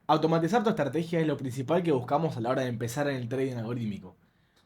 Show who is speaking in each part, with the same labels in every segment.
Speaker 1: Automatizar tu estrategia es lo principal que buscamos a la hora de empezar en el trading algorítmico.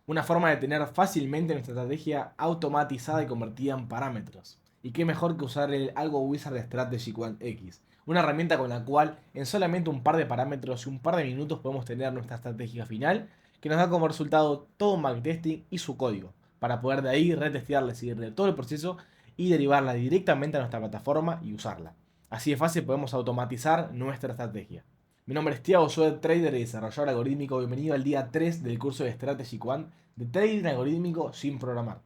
Speaker 1: Una forma de tener fácilmente nuestra estrategia automatizada y convertida en parámetros. Y qué mejor que usar el Algo Wizard Strategy Quant X, una herramienta con la cual en solamente un par de parámetros y un par de minutos podemos tener nuestra estrategia final, que nos da como resultado todo un backtesting y su código, para poder de ahí retestearle, seguirle todo el proceso y derivarla directamente a nuestra plataforma y usarla. Así de fácil podemos automatizar nuestra estrategia. Mi nombre es Tiago, soy trader y desarrollador algorítmico. Bienvenido al día 3 del curso de Strategy Quant de trading algorítmico sin programar.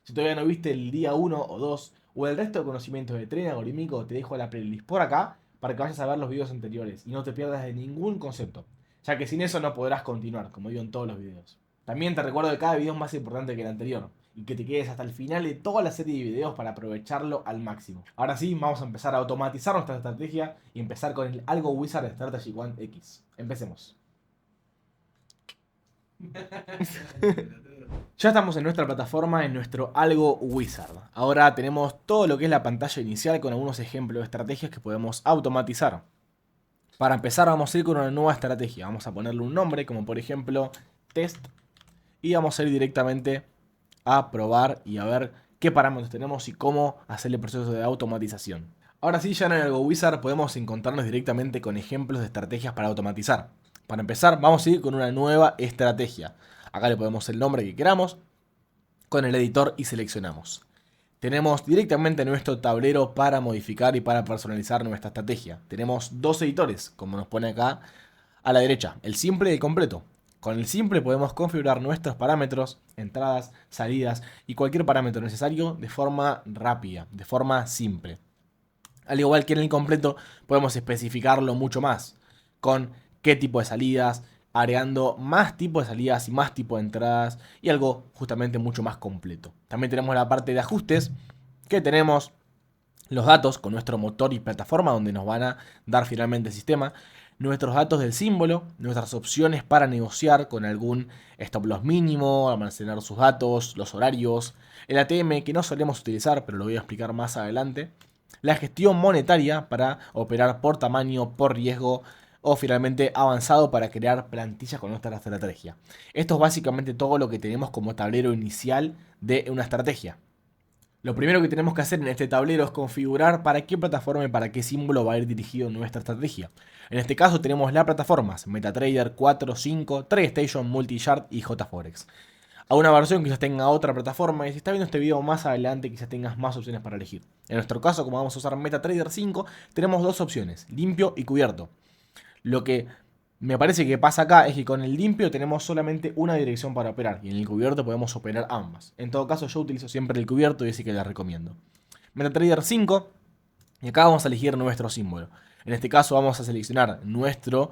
Speaker 1: Si todavía no viste el día 1 o 2 o el resto de conocimientos de trading algorítmico, te dejo la playlist por acá para que vayas a ver los videos anteriores y no te pierdas de ningún concepto, ya que sin eso no podrás continuar, como digo en todos los videos. También te recuerdo que cada video es más importante que el anterior y que te quedes hasta el final de toda la serie de videos para aprovecharlo al máximo. Ahora sí, vamos a empezar a automatizar nuestra estrategia y empezar con el Algo Wizard Strategy One X. Empecemos. Ya estamos en nuestra plataforma, en nuestro Algo Wizard. Ahora tenemos todo lo que es la pantalla inicial con algunos ejemplos de estrategias que podemos automatizar. Para empezar vamos a ir con una nueva estrategia. Vamos a ponerle un nombre como por ejemplo test y vamos a ir directamente a probar y a ver qué parámetros tenemos y cómo hacer el proceso de automatización. Ahora sí, ya en el Algo Wizard podemos encontrarnos directamente con ejemplos de estrategias para automatizar. Para empezar, vamos a ir con una nueva estrategia. Acá le ponemos el nombre que queramos, con el editor y seleccionamos. Tenemos directamente nuestro tablero para modificar y para personalizar nuestra estrategia. Tenemos dos editores, como nos pone acá a la derecha, el simple y el completo. Con el simple podemos configurar nuestros parámetros, entradas, salidas y cualquier parámetro necesario de forma rápida, de forma simple. Al igual que en el completo podemos especificarlo mucho más, con qué tipo de salidas, agregando más tipos de salidas y más tipos de entradas y algo justamente mucho más completo. También tenemos la parte de ajustes, que tenemos los datos con nuestro motor y plataforma donde nos van a dar finalmente el sistema, nuestros datos del símbolo, nuestras opciones para negociar con algún stop loss mínimo, almacenar sus datos, los horarios, el ATM que no solemos utilizar pero lo voy a explicar más adelante, la gestión monetaria para operar por tamaño, por riesgo o finalmente avanzado para crear plantillas con nuestra estrategia. Esto es básicamente todo lo que tenemos como tablero inicial de una estrategia. Lo primero que tenemos que hacer en este tablero es configurar para qué plataforma y para qué símbolo va a ir dirigido nuestra estrategia. En este caso tenemos las plataformas MetaTrader 4, 5, TradeStation, Multichart y JForex. A una versión que quizás tenga otra plataforma y si estás viendo este video más adelante quizás tengas más opciones para elegir. En nuestro caso, como vamos a usar MetaTrader 5, tenemos dos opciones, limpio y cubierto. Lo que me parece que pasa acá es que con el limpio tenemos solamente una dirección para operar y en el cubierto podemos operar ambas. En todo caso yo utilizo siempre el cubierto y así que les recomiendo. MetaTrader 5 y acá vamos a elegir nuestro símbolo. En este caso vamos a seleccionar nuestro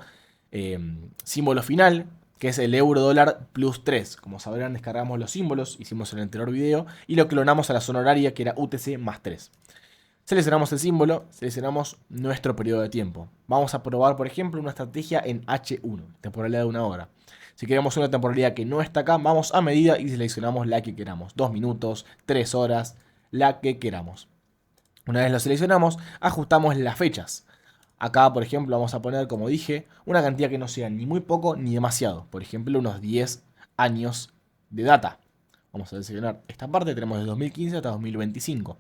Speaker 1: símbolo final, que es el euro dólar plus 3. Como sabrán, descargamos los símbolos, hicimos en el anterior video y lo clonamos a la zona horaria que era UTC más 3. Seleccionamos el símbolo, seleccionamos nuestro periodo de tiempo. Vamos a probar, por ejemplo, una estrategia en H1, temporalidad de una hora. Si queremos una temporalidad que no está acá, vamos a medida y seleccionamos la que queramos. 2 minutos, 3 horas, la que queramos. Una vez lo seleccionamos, ajustamos las fechas. Acá, por ejemplo, vamos a poner, como dije, una cantidad que no sea ni muy poco ni demasiado. Por ejemplo, unos 10 años de data. Vamos a seleccionar esta parte, tenemos de 2015 hasta 2025.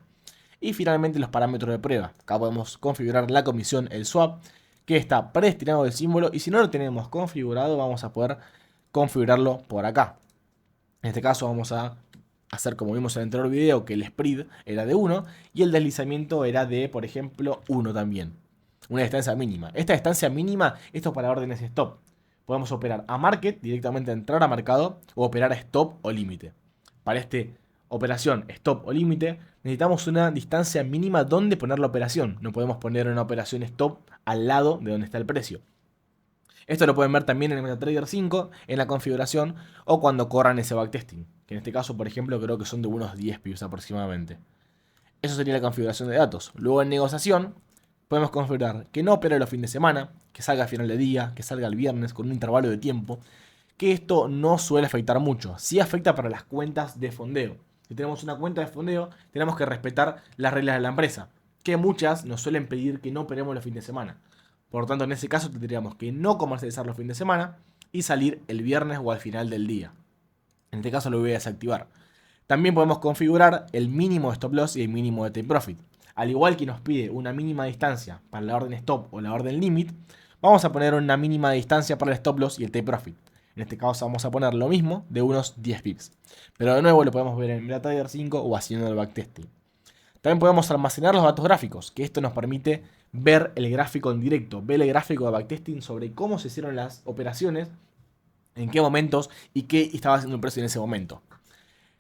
Speaker 1: Y finalmente los parámetros de prueba. Acá podemos configurar la comisión, el swap, que está predestinado del símbolo. Y si no lo tenemos configurado, vamos a poder configurarlo por acá. En este caso vamos a hacer como vimos en el anterior video, que el spread era de 1 y el deslizamiento era de, por ejemplo, 1 también. Una distancia mínima. Esta distancia mínima, esto es para órdenes stop. Podemos operar a market, directamente entrar a mercado, o operar a stop o límite. Para esta operación stop o límite, necesitamos una distancia mínima donde poner la operación. No podemos poner una operación stop al lado de donde está el precio. Esto lo pueden ver también en el MetaTrader 5, en la configuración o cuando corran ese backtesting. Que en este caso, por ejemplo, creo que son de unos 10 pips aproximadamente. Eso sería la configuración de datos. Luego en negociación podemos configurar que no opere los fines de semana, que salga a final de día, que salga el viernes con un intervalo de tiempo. Que esto no suele afectar mucho. Sí afecta para las cuentas de fondeo. Si tenemos una cuenta de fondeo, tenemos que respetar las reglas de la empresa. Que muchas nos suelen pedir que no operemos los fines de semana. Por lo tanto, en ese caso tendríamos que no comercializar los fines de semana y salir el viernes o al final del día. En este caso lo voy a desactivar. También podemos configurar el mínimo de stop loss y el mínimo de take profit. Al igual que nos pide una mínima distancia para la orden stop o la orden limit, vamos a poner una mínima distancia para el stop loss y el take profit. En este caso vamos a poner lo mismo de unos 10 pips. Pero de nuevo lo podemos ver en MetaTrader 5 o haciendo el backtesting. También podemos almacenar los datos gráficos, que esto nos permite ver el gráfico en directo, ver el gráfico de backtesting sobre cómo se hicieron las operaciones, en qué momentos y qué estaba haciendo el precio en ese momento.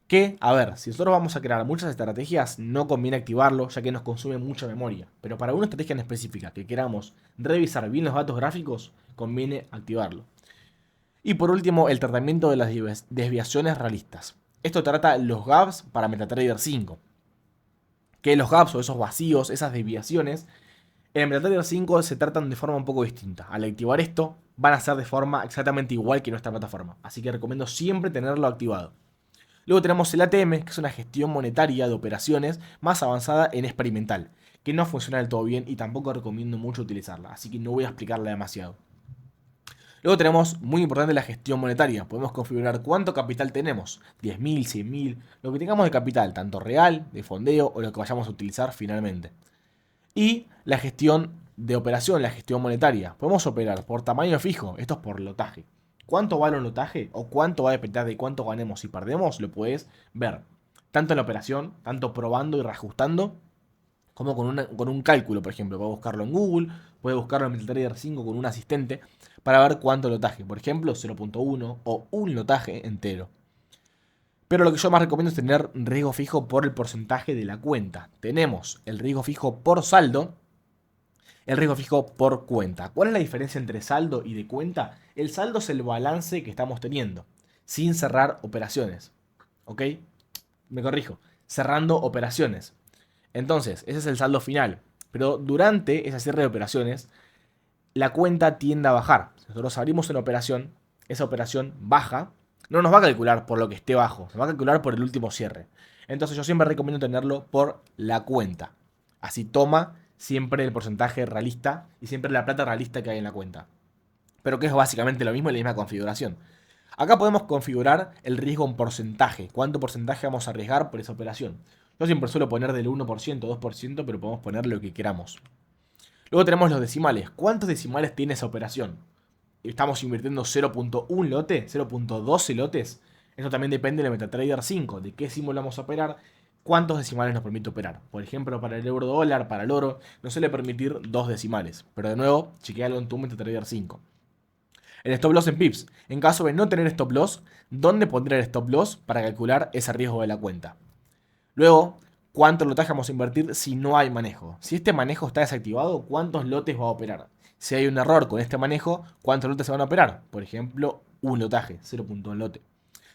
Speaker 1: Que, a ver, si nosotros vamos a crear muchas estrategias, no conviene activarlo, ya que nos consume mucha memoria. Pero para una estrategia en específica que queramos revisar bien los datos gráficos, conviene activarlo. Y por último, el tratamiento de las desviaciones realistas. Esto trata los gaps para MetaTrader 5. Que los gaps o esos vacíos, esas desviaciones, en MetaTrader 5 se tratan de forma un poco distinta. Al activar esto, van a ser de forma exactamente igual que nuestra plataforma. Así que recomiendo siempre tenerlo activado. Luego tenemos el ATM, que es una gestión monetaria de operaciones más avanzada en experimental, que no funciona del todo bien y tampoco recomiendo mucho utilizarla, así que no voy a explicarla demasiado. Luego tenemos, muy importante, la gestión monetaria. Podemos configurar cuánto capital tenemos, 10.000, 100.000, lo que tengamos de capital, tanto real, de fondeo o lo que vayamos a utilizar finalmente. Y la gestión de operación, la gestión monetaria. Podemos operar por tamaño fijo, esto es por lotaje. Cuánto vale un lotaje o cuánto va a depender de cuánto ganemos y perdemos, lo puedes ver. Tanto en la operación, tanto probando y reajustando, como con un cálculo, por ejemplo. Puedes buscarlo en Google, puedes buscarlo en MetaTrader 5 con un asistente para ver cuánto lotaje. Por ejemplo, 0.1 o un lotaje entero. Pero lo que yo más recomiendo es tener riesgo fijo por el porcentaje de la cuenta. Tenemos el riesgo fijo por saldo, el riesgo fijo por cuenta. ¿Cuál es la diferencia entre saldo y de cuenta? El saldo es el balance que estamos teniendo, sin cerrar operaciones. ¿Ok? Me corrijo, cerrando operaciones. Entonces, ese es el saldo final. Pero durante ese cierre de operaciones, la cuenta tiende a bajar. Si nosotros abrimos una operación, esa operación baja. No nos va a calcular por lo que esté bajo, se va a calcular por el último cierre. Entonces yo siempre recomiendo tenerlo por la cuenta. Así toma siempre el porcentaje realista y siempre la plata realista que hay en la cuenta. Pero que es básicamente lo mismo en la misma configuración. Acá podemos configurar el riesgo en porcentaje. ¿Cuánto porcentaje vamos a arriesgar por esa operación? Yo siempre suelo poner del 1%, 2%, pero podemos poner lo que queramos. Luego tenemos los decimales. ¿Cuántos decimales tiene esa operación? Estamos invirtiendo 0.1 lote, 0.12 lotes. Eso también depende de MetaTrader 5, de qué símbolo vamos a operar, cuántos decimales nos permite operar. Por ejemplo, para el euro dólar, para el oro, no suele permitir 2 decimales. Pero de nuevo, chequealo en tu MetaTrader 5. El stop loss en pips. En caso de no tener stop loss, ¿dónde pondré el stop loss para calcular ese riesgo de la cuenta? Luego, ¿cuánto lotaje vamos a invertir si no hay manejo? Si este manejo está desactivado, ¿cuántos lotes va a operar? Si hay un error con este manejo, ¿cuántos lotes se van a operar? Por ejemplo, un lotaje, 0.1 lote.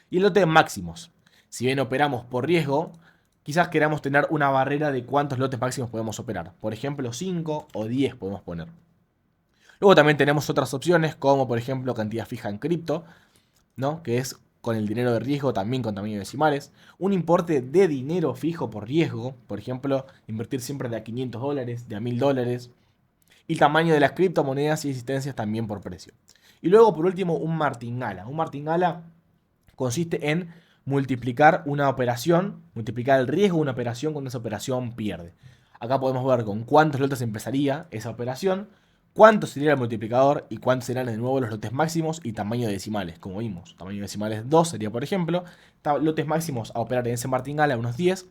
Speaker 1: Y el lote máximos. Si bien operamos por riesgo, quizás queramos tener una barrera de cuántos lotes máximos podemos operar. Por ejemplo, 5 o 10 podemos poner. Luego también tenemos otras opciones, como por ejemplo cantidad fija en cripto, ¿no? Que es con el dinero de riesgo, también con tamaño decimales. Un importe de dinero fijo por riesgo, por ejemplo, invertir siempre de a $500, de a $1000. Y tamaño de las criptomonedas y existencias también por precio. Y luego, por último, un martingala. Un martingala consiste en multiplicar una operación, multiplicar el riesgo de una operación cuando esa operación pierde. Acá podemos ver con cuántos lotes empezaría esa operación, cuánto sería el multiplicador y cuántos serán de nuevo los lotes máximos y tamaño de decimales, como vimos. Tamaño de decimales 2 sería, por ejemplo, lotes máximos a operar en ese martingala unos 10.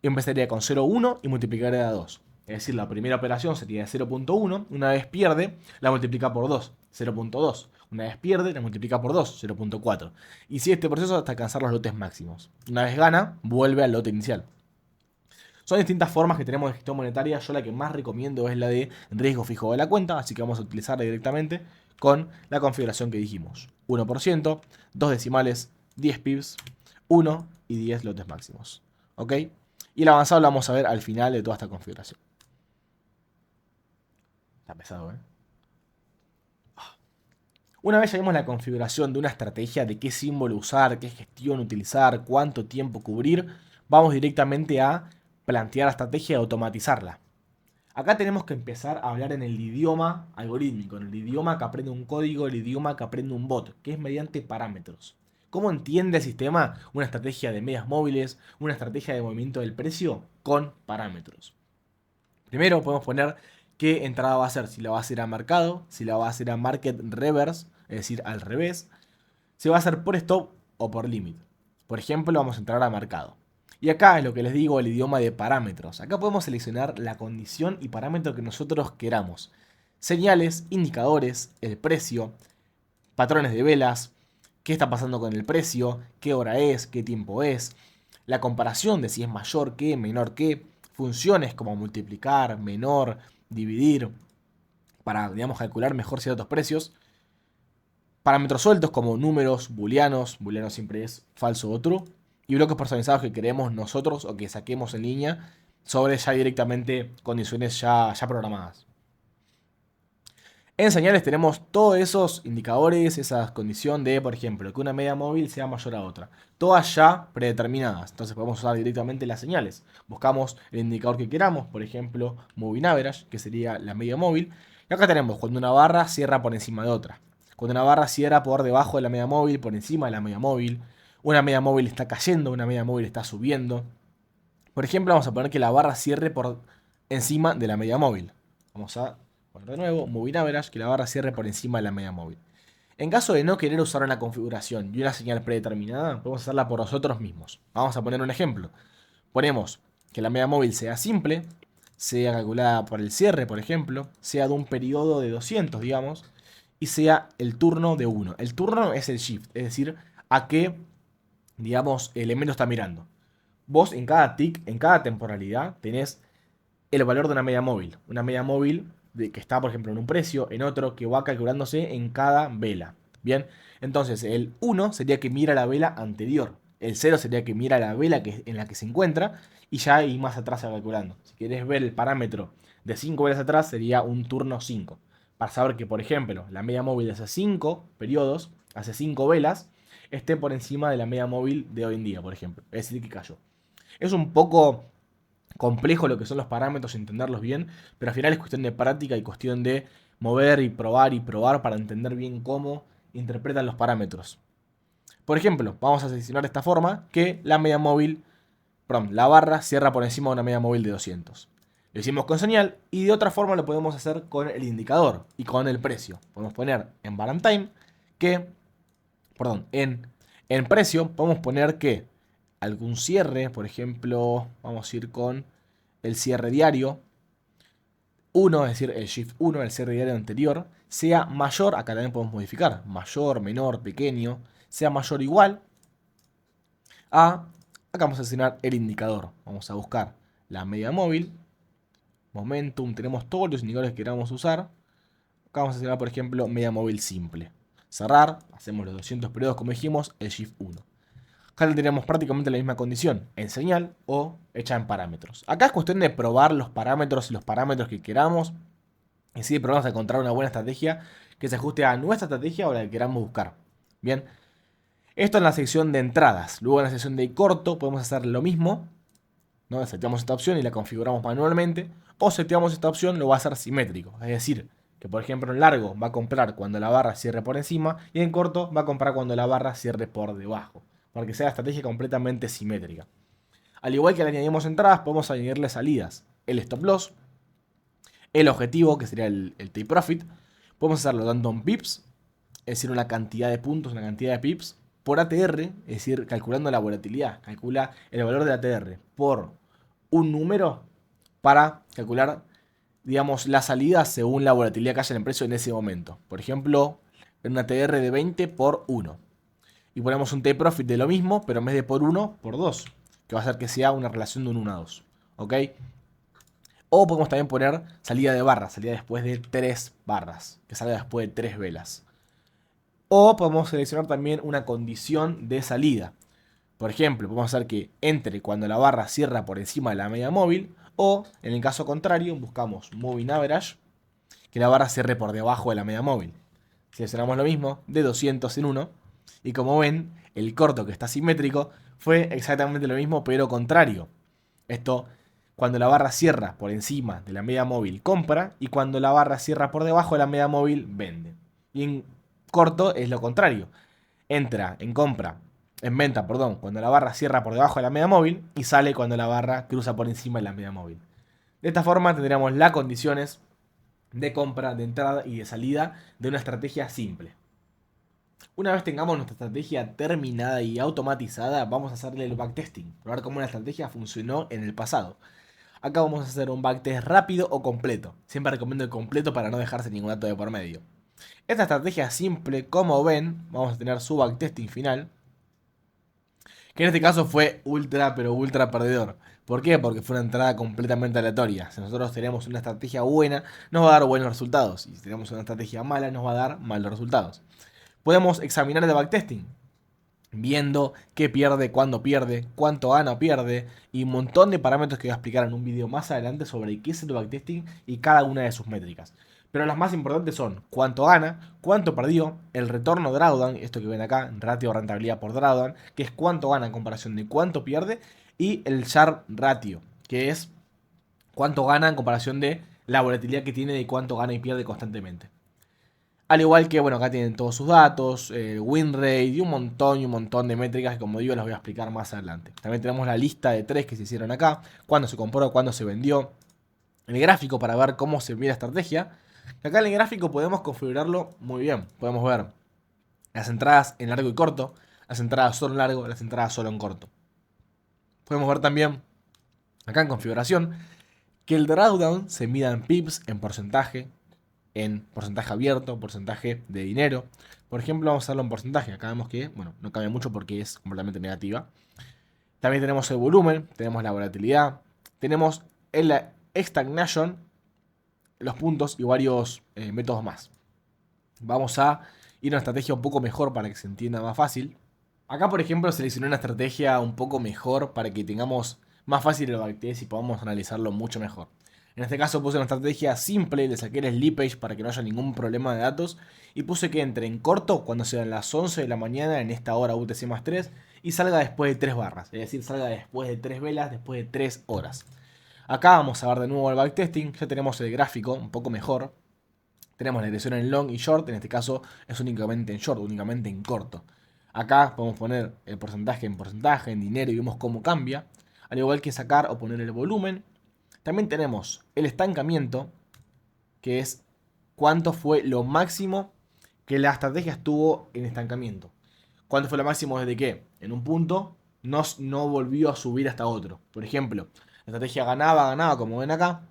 Speaker 1: Empezaría con 0,1 y multiplicaría a 2. Es decir, la primera operación sería de 0.1. Una vez pierde, la multiplica por 2, 0.2. Una vez pierde, la multiplica por 2, 0.4. Y sigue este proceso hasta alcanzar los lotes máximos. Una vez gana, vuelve al lote inicial. Son distintas formas que tenemos de gestión monetaria. Yo la que más recomiendo es la de riesgo fijo de la cuenta. Así que vamos a utilizarla directamente con la configuración que dijimos. 1%, 2 decimales, 10 pips, 1 y 10 lotes máximos. ¿Ok? Y el avanzado lo vamos a ver al final de toda esta configuración. Está pesado, ¿eh? Una vez ya vimos la configuración de una estrategia, de qué símbolo usar, qué gestión utilizar, cuánto tiempo cubrir, vamos directamente a plantear la estrategia y automatizarla. Acá tenemos que empezar a hablar en el idioma algorítmico, en el idioma que aprende un código, el idioma que aprende un bot, que es mediante parámetros. ¿Cómo entiende el sistema una estrategia de medias móviles, una estrategia de movimiento del precio? Con parámetros. Primero podemos poner qué entrada va a hacer, si la va a hacer a mercado, si la va a hacer a market reverse, es decir, al revés, si va a hacer por stop o por limit. Por ejemplo, vamos a entrar a mercado. Y acá es lo que les digo, el idioma de parámetros. Acá podemos seleccionar la condición y parámetro que nosotros queramos. Señales, indicadores, el precio, patrones de velas, qué está pasando con el precio, qué hora es, qué tiempo es, la comparación de si es mayor que, menor que, funciones como multiplicar, menor, dividir, para, digamos, calcular mejor ciertos precios. Parámetros sueltos como números, booleanos, booleano siempre es falso o true, y bloques personalizados que queremos nosotros o que saquemos en línea sobre ya directamente condiciones ya programadas. En señales tenemos todos esos indicadores, esa condición de, por ejemplo, que una media móvil sea mayor a otra. Todas ya predeterminadas. Entonces podemos usar directamente las señales. Buscamos el indicador que queramos, por ejemplo, Moving Average, que sería la media móvil. Y acá tenemos cuando una barra cierra por encima de otra. Cuando una barra cierra por debajo de la media móvil, por encima de la media móvil. Una media móvil está cayendo, una media móvil está subiendo. Por ejemplo, vamos a poner que la barra cierre por encima de la media móvil. Vamos a poner de nuevo, Moving Average, que la barra cierre por encima de la media móvil. En caso de no querer usar una configuración y una señal predeterminada, podemos hacerla por nosotros mismos. Vamos a poner un ejemplo. Ponemos que la media móvil sea simple, sea calculada por el cierre, por ejemplo, sea de un periodo de 200, digamos, y sea el turno de 1. El turno es el shift, es decir, a qué, digamos, elemento está mirando. Vos en cada tick, en cada temporalidad, tenés el valor de una media móvil. Una media móvil que está, por ejemplo, en un precio, en otro, que va calculándose en cada vela. Bien, entonces el 1 sería que mira la vela anterior. El 0 sería que mira la vela en la que se encuentra y ya ahí más atrás se va calculando. Si querés ver el parámetro de 5 velas atrás, sería un turno 5. Para saber que, por ejemplo, la media móvil de hace 5 periodos, hace 5 velas, esté por encima de la media móvil de hoy en día, por ejemplo. Es decir, que cayó. Es un poco complejo lo que son los parámetros, entenderlos bien, pero al final es cuestión de práctica y cuestión de mover y probar para entender bien cómo interpretan los parámetros. Por ejemplo, vamos a seleccionar de esta forma que la media móvil, perdón, la barra cierra por encima de una media móvil de 200. Lo hicimos con señal y de otra forma lo podemos hacer con el indicador y con el precio. Podemos poner en bar and time que, perdón, en precio podemos poner que algún cierre, por ejemplo, vamos a ir con el cierre diario 1, es decir, el shift 1, el cierre diario anterior, sea mayor, acá también podemos modificar, mayor, menor, pequeño, sea mayor o igual a, acá vamos a seleccionar el indicador, vamos a buscar la media móvil, momentum, tenemos todos los indicadores que queramos usar, acá vamos a seleccionar por ejemplo media móvil simple, cerrar, hacemos los 200 periodos como dijimos, el shift 1. Acá tendríamos prácticamente la misma condición, en señal o hecha en parámetros. Acá es cuestión de probar los parámetros y los parámetros que queramos. Y si probamos a encontrar una buena estrategia que se ajuste a nuestra estrategia o la que queramos buscar. Bien, esto en la sección de entradas. Luego en la sección de corto podemos hacer lo mismo. ¿No? Seteamos esta opción y la configuramos manualmente. O seteamos esta opción, lo va a hacer simétrico. Es decir, que por ejemplo en largo va a comprar cuando la barra cierre por encima y en corto va a comprar cuando la barra cierre por debajo, para que sea la estrategia completamente simétrica. Al igual que le añadimos entradas, podemos añadirle salidas. El stop loss, el objetivo, que sería el take profit. Podemos hacerlo tanto en pips, es decir, una cantidad de puntos, una cantidad de pips, por ATR, es decir, calculando la volatilidad. Calcula el valor de ATR por un número para calcular, digamos, la salida según la volatilidad que haya en el precio en ese momento. Por ejemplo, en una TR de 20 por 1. Y ponemos un take profit de lo mismo, pero en vez de por 1, por 2. Que va a hacer que sea una relación de un 1 a 2. ¿Ok? O podemos también poner salida de barra, salida después de 3 barras. Que salga después de 3 velas. O podemos seleccionar también una condición de salida. Por ejemplo, podemos hacer que entre cuando la barra cierra por encima de la media móvil. O, en el caso contrario, buscamos Moving Average, que la barra cierre por debajo de la media móvil. Seleccionamos lo mismo, de 200 en 1. Y como ven, el corto que está simétrico fue exactamente lo mismo, pero contrario. Esto Cuando la barra cierra por encima de la media móvil, compra. Y cuando la barra cierra por debajo de la media móvil, vende. Y en corto es lo contrario. Entra en compra, en venta, perdón, cuando la barra cierra por debajo de la media móvil. Y sale cuando la barra cruza por encima de la media móvil. De esta forma tendríamos las condiciones de compra, de entrada y de salida de una estrategia simple. Una vez tengamos nuestra estrategia terminada y automatizada, vamos a hacerle el backtesting, probar cómo la estrategia funcionó en el pasado. Acá vamos a hacer un backtest rápido o completo. Siempre recomiendo el completo para no dejarse ningún dato de por medio. Esta estrategia simple, como ven, vamos a tener su backtesting final, que en este caso fue ultra, pero ultra perdedor. ¿Por qué? Porque fue una entrada completamente aleatoria. Si nosotros tenemos una estrategia buena, nos va a dar buenos resultados. Y si tenemos una estrategia mala, nos va a dar malos resultados. Podemos examinar el backtesting, viendo qué pierde, cuándo pierde, cuánto gana o pierde, y un montón de parámetros que voy a explicar en un video más adelante sobre qué es el backtesting y cada una de sus métricas. Pero las más importantes son cuánto gana, cuánto perdió, el retorno drawdown, esto que ven acá, ratio de rentabilidad por drawdown, que es cuánto gana en comparación de cuánto pierde, y el Sharpe ratio, que es cuánto gana en comparación de la volatilidad que tiene de cuánto gana y pierde constantemente. Al igual que, bueno, acá tienen todos sus datos, win rate y un montón de métricas que, como digo, las voy a explicar más adelante. También tenemos la lista de trades que se hicieron acá, cuándo se compró, cuándo se vendió, el gráfico para ver cómo se ve la estrategia. Acá en el gráfico podemos configurarlo muy bien. Podemos ver las entradas en largo y corto, las entradas solo en largo, las entradas solo en corto. Podemos ver también, acá en configuración, que el drawdown se mida en pips, en porcentaje abierto, porcentaje de dinero. Por ejemplo, vamos a hacerlo en porcentaje. Acá vemos que, bueno, no cambia mucho porque es completamente negativa. También tenemos el volumen, tenemos la volatilidad, tenemos el stagnation, los puntos y varios métodos más. Vamos a ir a una estrategia un poco mejor para que se entienda más fácil. Acá, por ejemplo, seleccioné una estrategia un poco mejor para que tengamos más fácil el backtest y podamos analizarlo mucho mejor. En este caso puse una estrategia simple, le saqué el slippage para que no haya ningún problema de datos y puse que entre en corto cuando sean las 11 de la mañana en esta hora UTC más 3 y salga después de 3 barras, es decir, salga después de 3 velas, después de 3 horas. Acá vamos a ver de nuevo el backtesting, ya tenemos el gráfico un poco mejor. Tenemos la dirección en long y short, en este caso es únicamente en short, únicamente en corto. Acá podemos poner el porcentaje, en dinero y vemos cómo cambia. Al igual que sacar o poner el volumen. También tenemos el estancamiento, que es cuánto fue lo máximo que la estrategia estuvo en estancamiento. ¿Cuánto fue lo máximo desde que en un punto no volvió a subir hasta otro? Por ejemplo, la estrategia ganaba, como ven acá,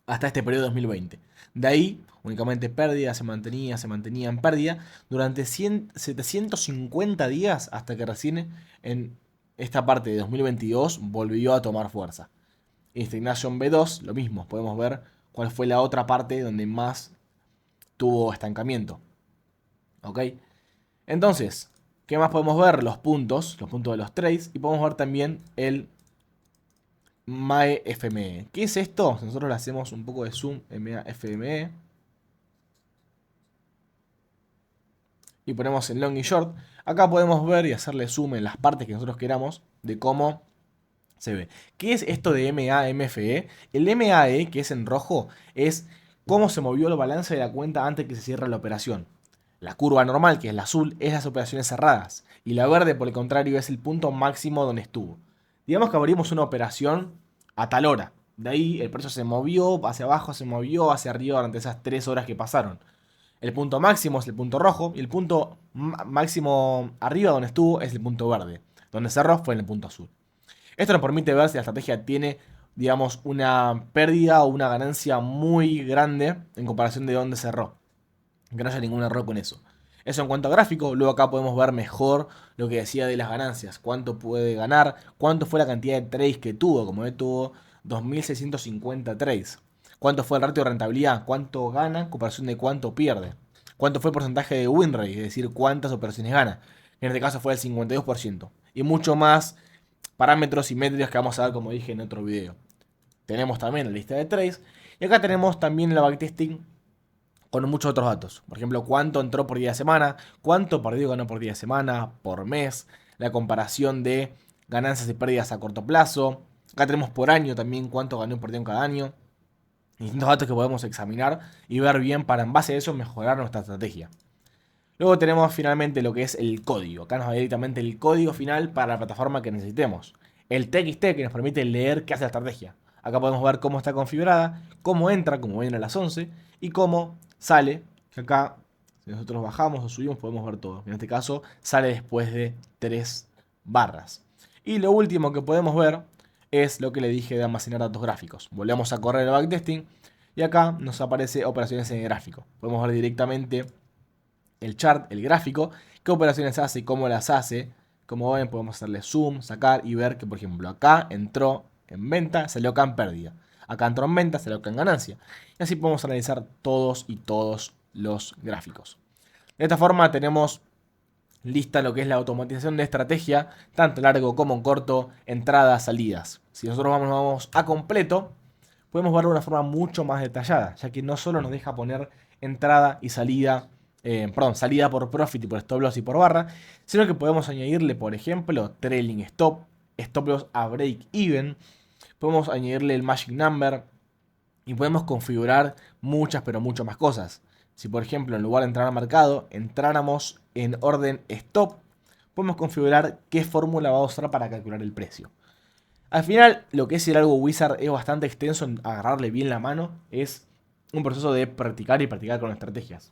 Speaker 1: hasta este periodo 2020. De ahí, únicamente pérdida, se mantenía en pérdida durante 750 días hasta que recién en esta parte de 2022 volvió a tomar fuerza. Stagnation B2, lo mismo, podemos ver cuál fue la otra parte donde más tuvo estancamiento. ¿Ok? Entonces, ¿qué más podemos ver? Los puntos de los trades y podemos ver también el MAE-FME. ¿Qué es esto? Nosotros le hacemos un poco de zoom, MAE-FME. Y ponemos en long y short. Acá podemos ver y hacerle zoom en las partes que nosotros queramos de cómo se ve. ¿Qué es esto de MA-MFE? El MAE, que es en rojo, es cómo se movió el balance de la cuenta antes que se cierre la operación. La curva normal, que es la azul, es las operaciones cerradas. Y la verde, por el contrario, es el punto máximo donde estuvo. Digamos que abrimos una operación a tal hora. De ahí el precio se movió hacia abajo, se movió hacia arriba durante esas 3 horas que pasaron. El punto máximo es el punto rojo y el punto máximo arriba donde estuvo es el punto verde. Donde cerró fue en el punto azul. Esto nos permite ver si la estrategia tiene, digamos, una pérdida o una ganancia muy grande en comparación de donde cerró. Que no haya ningún error con eso. Eso en cuanto a gráfico. Luego acá podemos ver mejor lo que decía de las ganancias. Cuánto puede ganar, cuánto fue la cantidad de trades que tuvo. Como ve, tuvo 2.650 trades. Cuánto fue el ratio de rentabilidad, cuánto gana en comparación de cuánto pierde. Cuánto fue el porcentaje de win rate, es decir, cuántas operaciones gana. En este caso fue el 52%. Y mucho más parámetros y métricas que vamos a ver, como dije en otro video. Tenemos también la lista de trades. Y acá tenemos también el backtesting con muchos otros datos. Por ejemplo, cuánto entró por día de semana, cuánto perdió ganó por día de semana, por mes, la comparación de ganancias y pérdidas a corto plazo, Acá tenemos por año también cuánto ganó y perdió en cada año. Distintos datos que podemos examinar y ver bien para en base a eso mejorar nuestra estrategia. Luego tenemos finalmente lo que es el código. Acá nos da directamente el código final para la plataforma que necesitemos. El TXT que nos permite leer qué hace la estrategia. Acá podemos ver cómo está configurada, cómo entra, como viene a las 11, y cómo sale. Que acá, si nosotros bajamos o subimos, podemos ver todo. En este caso, sale después de 3 barras. Y lo último que podemos ver es lo que le dije de almacenar datos gráficos. Volvemos a correr el backtesting y acá nos aparece operaciones en el gráfico. Podemos ver directamente el chart, el gráfico, qué operaciones hace, cómo las hace. Como ven, podemos hacerle zoom, sacar y ver que, por ejemplo, acá entró en venta, salió acá en pérdida. Acá entró en venta, salió acá en ganancia. Y así podemos analizar todos los gráficos. De esta forma tenemos lista lo que es la automatización de estrategia, tanto largo como corto, entradas, salidas. Si nosotros vamos a completo, podemos verlo de una forma mucho más detallada, ya que no solo nos deja poner entrada y salida, salida por profit y por stop loss y por barra, sino que podemos añadirle, por ejemplo, trailing stop, stop loss a break even, podemos añadirle el magic number y podemos configurar muchas, pero muchas más cosas. Si por ejemplo en lugar de entrar al mercado, entráramos en orden stop, podemos configurar qué fórmula va a usar para calcular el precio. Al final, lo que es el algo wizard es bastante extenso en agarrarle bien la mano. Es un proceso de practicar y practicar con estrategias.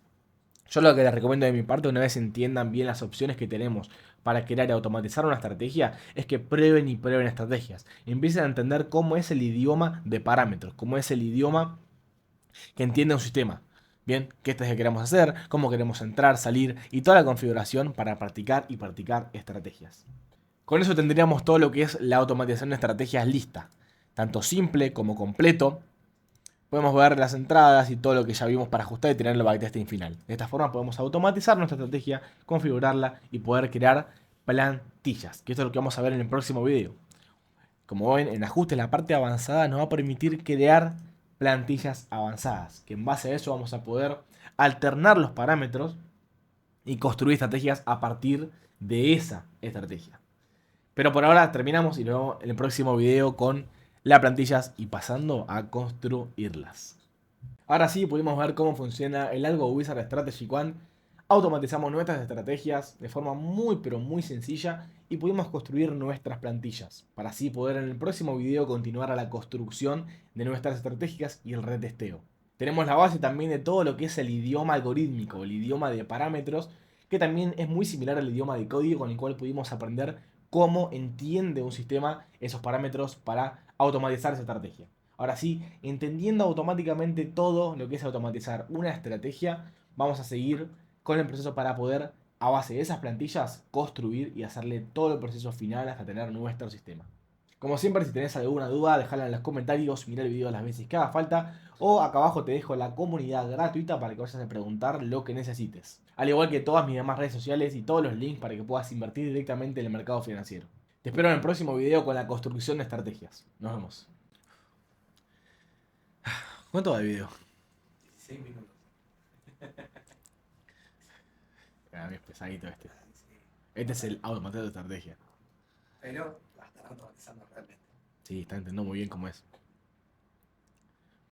Speaker 1: Yo lo que les recomiendo de mi parte, una vez entiendan bien las opciones que tenemos para crear y automatizar una estrategia, es que prueben y prueben estrategias. Empiecen a entender cómo es el idioma de parámetros, cómo es el idioma que entiende un sistema. Bien, qué estrategia queremos hacer, cómo queremos entrar, salir y toda la configuración para practicar y practicar estrategias. Con eso tendríamos todo lo que es la automatización de estrategias lista, tanto simple como completo. Podemos ver las entradas y todo lo que ya vimos para ajustar y tener el backtesting final. De esta forma podemos automatizar nuestra estrategia, configurarla y poder crear plantillas, que esto es lo que vamos a ver en el próximo video. Como ven, en ajustes la parte avanzada nos va a permitir crear plantillas avanzadas, que en base a eso vamos a poder alternar los parámetros y construir estrategias a partir de esa estrategia. Pero por ahora terminamos y nos vemos en el próximo video con las plantillas y pasando a construirlas. Ahora sí pudimos ver cómo funciona el Algo Wizard Strategy One. Automatizamos nuestras estrategias de forma muy pero muy sencilla y pudimos construir nuestras plantillas para así poder en el próximo video continuar a la construcción de nuestras estrategias y el retesteo. Tenemos la base también de todo lo que es el idioma algorítmico, el idioma de parámetros, que también es muy similar al idioma de código con el cual pudimos aprender cómo entiende un sistema esos parámetros para automatizar esa estrategia. Ahora sí, entendiendo automáticamente todo lo que es automatizar una estrategia, vamos a seguir con el proceso para poder, a base de esas plantillas, construir y hacerle todo el proceso final hasta tener nuestro sistema. Como siempre, si tenés alguna duda, dejala en los comentarios, mira el video las veces que haga falta, o acá abajo te dejo la comunidad gratuita para que vayas a preguntar lo que necesites. Al igual que todas mis demás redes sociales y todos los links para que puedas invertir directamente en el mercado financiero. Te espero en el próximo video con la construcción de estrategias. Nos vemos. ¿Cuánto va el video?
Speaker 2: 16 minutos.
Speaker 1: Es pesadito este. Este es el automatizado de estrategia.
Speaker 2: Pero la están automatizando realmente.
Speaker 1: Sí, está entendiendo muy bien cómo es.